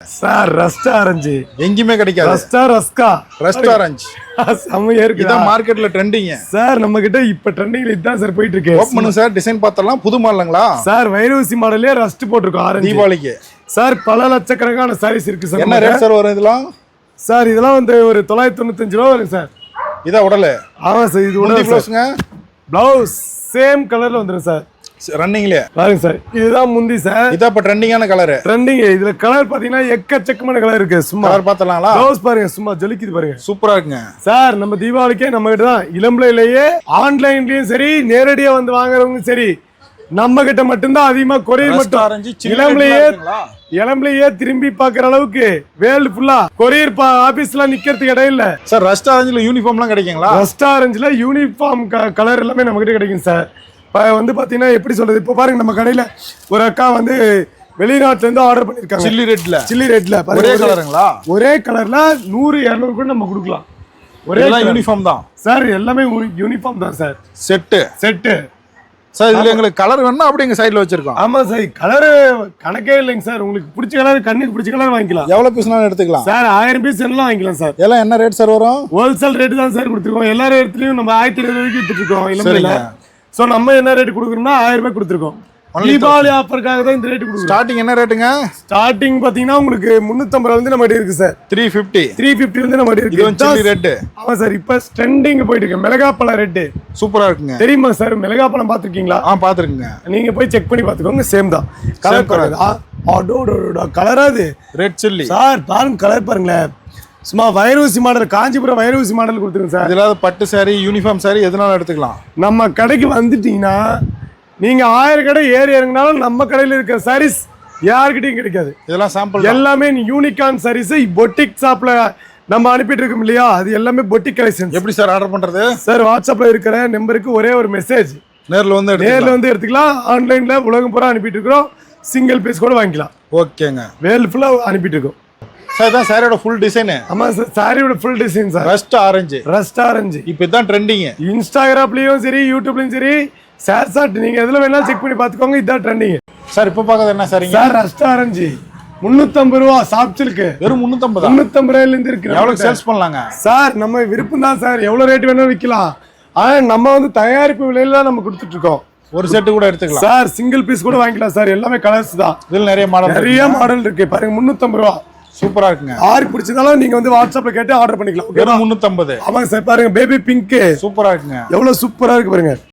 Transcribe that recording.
Sir rust orange எங்கயுமே கிடைக்காது. ரஸ்கா orange செம்மையா இருக்கு. இதான் மார்க்கெட்ல ட்ரெண்டிங் சார். நம்ம கிட்ட இப்ப ட்ரெண்டிங்ல இதுதான் சார் போயிட்டு இருக்கு. ஓபன் பண்ணுங்க சார். டிசைன் பார்த்தலாம். புது மாடலுங்களா சார்? வைரூசி மாடலே ரஸ்ட் போட்டிருக்கோம் ஆரஞ்சு தீபாவளிக்கு. சார் பல லட்சக்கணக்கான சாரீஸ் இருக்கு சார். என்ன ரேட் சார் வரும் இதெல்லாம்? சார் இதெல்லாம் வந்து ஒரு 995 ரூபா வரும் சார். இதா உடல? ஆமா சார். இது உடல ப்ளவுஸ்ங்க. ப்ளவுஸ் சேம் கலர்ல வந்துரும் சார். ரன்னிங்ல பாருங்க சார். இதுதான் முந்தி சார். இதா இப்ப ட்ரெண்டிங்கான கலர். ட்ரெண்டிங். இதுல கலர் பாத்தீங்கன்னா எக்கச்சக்கமான கலர் இருக்கு. சும்மா கலர் பார்த்தலாங்களா? ப்ளவுஸ் பாருங்க சும்மா ஜொலிக்குது பாருங்க. சூப்பரா இருக்குங்க சார். நம்ம தீபாவளிக்கே நம்ம கிட்ட தான் இளம்பிள்ளையிலேயே ஆன்லைன்லயும் சரி நேரடியா வந்து வாங்குறவங்க சரி நம்ம கிட்ட மட்டும்தான் அதிகமா கொரியர் மட்டும் இளம்பிள்ளையே திரும்பி பாக்குற அளவுக்கு வேர்ல்டு ஃபுல்லா கொரியர் ஆபீஸ்ல நிக்கிறதுக்கு இடம் இல்ல சார். ரஸ்ட் ஆரஞ்சுல யூனிஃபார்ம்லாம் கிடைக்குங்களா? ரஸ்ட் ஆரஞ்சுல யூனிஃபார்ம் கலர் எல்லாமே நம்ம கிட்ட கிடைக்கும் சார். வந்து பாத்தீங்கன்னா எப்படி சொல்றது, இப்ப பாருங்க நம்ம கடையில ஒரு அக்கா வந்து வெளிநாட்டுல இருந்து ஆர்டர் பண்ணிருக்காங்க. சில்லி ரெட்ல ஒரே கலருங்களா? ஒரே கலர்ல 100 200 கூட நம்ம கொடுக்கலாம். ஒரே யூனிஃபார்ம் தான் சார். எல்லாமே யூனிஃபார்ம் தான் சார். Set sir. இதுல எங்களுக்கு கலர் வேணும்னா அப்படி எங்க சைடுல வச்சிருக்கோம். ஆமா சார். கலர் கணக்கே இல்லைங்க சார். உங்களுக்கு பிடிச்ச கலர் கண்ணுக்கு பிடிச்ச கலர் வாங்கிக்கலாம். எவ்வளவு பீஸ்னாலும் எடுத்துக்கலாம் சார். 1000 பீஸ் எல்லாம் வாங்கிக்கலாம் சார். எல்லாம் என்ன ரேட் சார் வரும்? ஹோல்சேல் ரேட் தான் சார் கொடுத்துருக்கோம். எல்லா இடத்துலயும் நம்ம 1200 ரூபாய்க்கு வித்துட்டு இருக்கோம் இளம்பிள்ளையில. சோ நம்ம என்ன ரேட் கொடுக்குறோம்னா 1000 ரூபாய் கொடுத்துருக்கோம். தீபாவளி ஆஃபருக்காக தான் இந்த ரேட் கொடுக்குறோம். ஸ்டார்டிங் என்ன ரேட்டுங்க? ஸ்டார்டிங் பாத்தீங்கன்னா உங்களுக்கு 350 இருந்து நம்ம இருக்கு சார். 350 இருந்து நம்ம இருக்கு. Chilli red. ஆமா சார். இப்ப ட்ரெண்டிங் போயிட்டு இருக்கு மிளகாப்பழம் ரெட். சூப்பரா இருக்குங்க. தெரியுமா சார்? மிளகாப்பழம் பாத்துருக்கீங்களா? பாத்துருக்கீங்க. நீங்க போய் செக் பண்ணி பாத்துக்கோங்க. சேம் தான் கலர். கலரா அது ரெட் சில்லி சார். பாருங்க கலர் பாருங்களேன். சும்மா வைரூசி மாடல், காஞ்சிபுரம் வைரூசி மாடல் கொடுத்துருங்க சார். இதில் பட்டு சாரி யூனிஃபார்ம் சாரி எதுனாலும் எடுத்துக்கலாம். நம்ம கடைக்கு வந்துட்டீங்கன்னா நீங்க 1000 கடை ஏறி இறங்கினாலும் நம்ம கடையில் இருக்கிற சாரீஸ் யாருக்கிட்டையும் கிடைக்காது. இதெல்லாம் சாம்பிள் எல்லாமே யூனிகான் சாரீஸ் பொட்டிக் ஷாப்ல நம்ம அனுப்பிட்டு இருக்கோம் இல்லையா, அது எல்லாமே பொட்டிக் கலெக்ஷன். எப்படி சார் ஆர்டர் பண்றது? சார் வாட்ஸ்அப்ல இருக்கிற நம்பருக்கு ஒரே ஒரு மெசேஜ், நேர்ல வந்து எடுத்துக்கலாம். ஆன்லைன்ல உலகம் பூரா அனுப்பிட்டு இருக்கிறோம். சிங்கிள் பீஸ் கூட வாங்கிக்கலாம். ஓகேங்க. வேர்ல்டு ஃபுல்லா அனுப்பிட்டு இருக்கோம் சார். தான் சாரியோட ஃபுல் டிசைன். ஆமா சார். சாரியோட full design sir. Rust orange இப்போ இதான் ட்ரெண்டிங். இன்ஸ்டாகிராம்லயும் சரி யூடியூப்லயும் சரி ஷேர்சாட் நீங்க எதுல வேணாலும் செக் பண்ணி பாத்துக்கோங்க. இதான் ட்ரெண்டிங் சார். இப்போ பார்க்கறது என்ன சார்? சார் ரஸ்ட் ஆரஞ்சு 350 ரூபா. சாஃப்ட் சில்க் வெறும் 350 ரூபாயில இருந்து இருக்கு. எவ்வளவு சேல்ஸ் பண்ணலாங்க சார்? நம்ம விருப்பம் தான் சார். எவ்வளவு ரேட் வேணாலும் விற்கலாம். ஆனா நம்ம வந்து தயாரிப்பு விலையில தான் நம்ம கொடுத்துட்டு இருக்கோம். ஒரு செட் கூட எடுத்துக்கலாம் சார். சிங்கிள் பீஸ் கூட வாங்கிக்கலாம் சார். எல்லாமே கலர்ஸ் தான். இதில் நிறைய மாடல் இருக்கு பாருங்க. 350 ரூபா. சூப்பரா இருக்குங்க. யாருக்கு பிடிச்சதாலும் நீங்க வந்து வாட்ஸ்அப்ல கேட்டு ஆர்டர் பண்ணிக்கலாம். 350. ஆமாங்க சார். பாருங்க பேபி பிங்க் சூப்பரா இருக்குங்க. எவ்வளவு சூப்பரா இருக்கு பாருங்க.